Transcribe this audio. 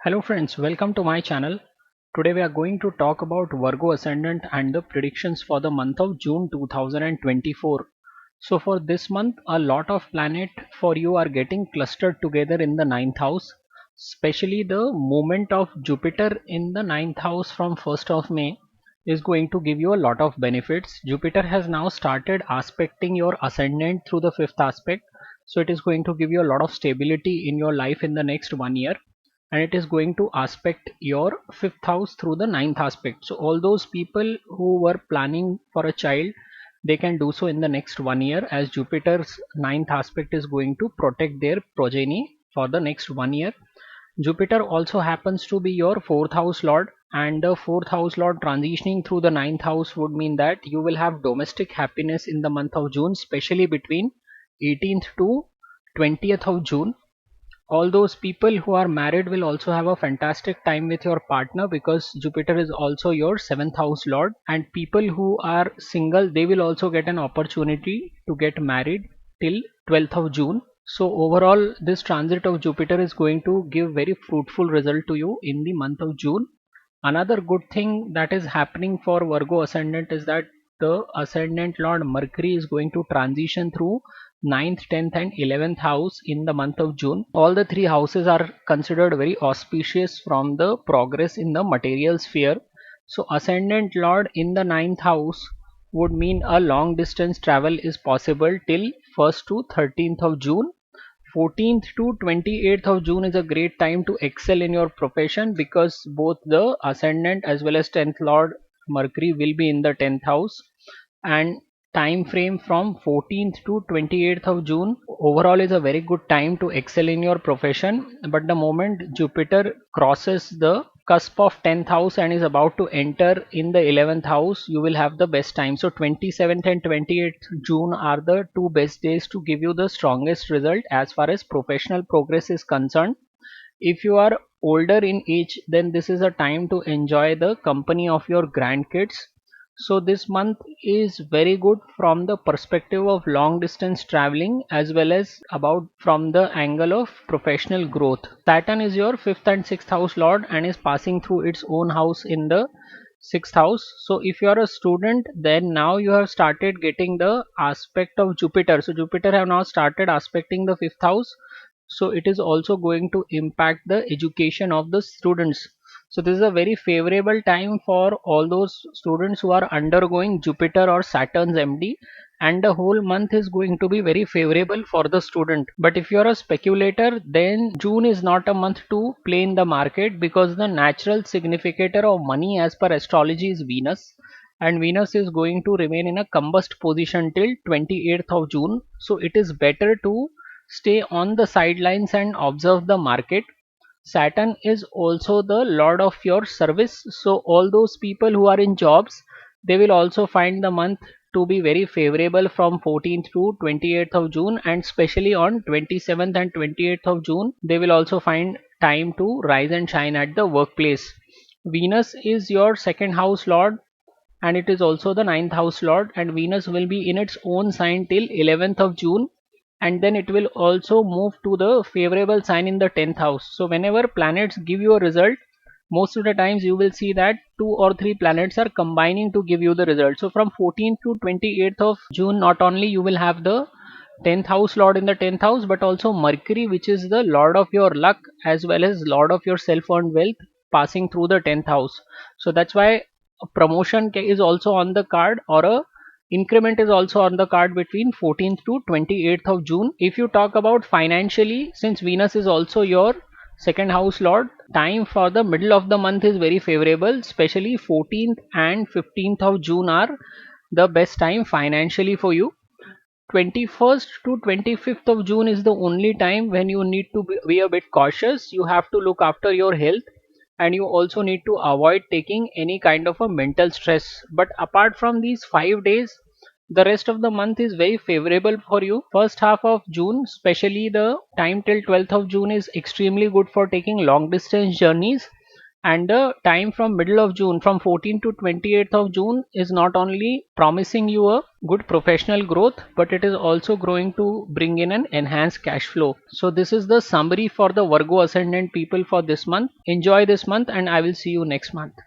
Hello friends, welcome to my channel. Today we are going to talk about Virgo Ascendant and the predictions for the month of June 2024. So for this month, a lot of planets for you are getting clustered together in the ninth house, especially the movement of Jupiter in the ninth house from 1st of May is going to give you a lot of benefits. Jupiter has now started aspecting your ascendant through the fifth aspect, so it is going to give you a lot of stability in your life in the next 1 year, and it is going to aspect your fifth house through the ninth aspect. So all those people who were planning for a child, they can do so in the next 1 year, as Jupiter's ninth aspect is going to protect their progeny for the next 1 year. Jupiter also happens to be your fourth house lord, and the fourth house lord transitioning through the ninth house would mean that you will have domestic happiness in the month of June, especially between 18th to 20th of June. All those people who are married will also have a fantastic time with your partner, because Jupiter is also your seventh house lord, and people who are single, they will also get an opportunity to get married till 12th of June. So overall, this transit of Jupiter is going to give very fruitful result to you in the month of June. Another good thing that is happening for Virgo ascendant is that the ascendant lord Mercury is going to transition through ninth, 10th and 11th house in the month of June. All the three houses are considered very auspicious from the progress in the material sphere. So ascendant lord in the ninth house would mean a long distance travel is possible till 1st to 13th of June. 14th to 28th of June is a great time to excel in your profession, because both the ascendant as well as 10th lord Mercury will be in the 10th house. And time frame from 14th to 28th of June overall is a very good time to excel in your profession. But the moment Jupiter crosses the cusp of 10th house and is about to enter in the 11th house, you will have the best time. So 27th and 28th June are the two best days to give you the strongest result as far as professional progress is concerned. If you are older in age, then this is a time to enjoy the company of your grandkids. So this month is very good from the perspective of long distance traveling, as well as about from the angle of professional growth. Saturn is your fifth and sixth house lord and is passing through its own house in the sixth house. So if you are a student, then now you have started getting the aspect of Jupiter. So Jupiter have now started aspecting the fifth house, so it is also going to impact the education of the students. So this is a very favorable time for all those students who are undergoing Jupiter or Saturn's MD, and the whole month is going to be very favorable for the student. But if you are a speculator, then June is not a month to play in the market, because the natural significator of money as per astrology is Venus, and Venus is going to remain in a combust position till 28th of June. So it is better to stay on the sidelines and observe the market. Saturn is also the lord of your service, so all those people who are in jobs, they will also find the month to be very favorable from 14th to 28th of June, and especially on 27th and 28th of June they will also find time to rise and shine at the workplace. Venus is your second house lord, and it is also the ninth house lord, and Venus will be in its own sign till 11th of June, and then it will also move to the favorable sign in the 10th house. So whenever planets give you a result, most of the times you will see that two or three planets are combining to give you the result. So from 14th to 28th of June, not only you will have the 10th house lord in the 10th house, but also Mercury, which is the lord of your luck as well as lord of your self earned wealth, passing through the 10th house. So that's why a promotion is also on the card, or a increment is also on the card between 14th to 28th of June. If you talk about financially, since Venus is also your second house lord, time for the middle of the month is very favorable, especially 14th and 15th of June are the best time financially for you. 21st to 25th of June is the only time when you need to be a bit cautious. You have to look after your health, and you also need to avoid taking any kind of a mental stress. But apart from these 5 days, the rest of the month is very favorable for you. First half of June, especially the time till 12th of June, is extremely good for taking long distance journeys. And the time from middle of June, from 14th to 28th of June, is not only promising you a good professional growth, but it is also going to bring in an enhanced cash flow. So this is the summary for the Virgo ascendant people for this month. Enjoy this month, and I will see you next month.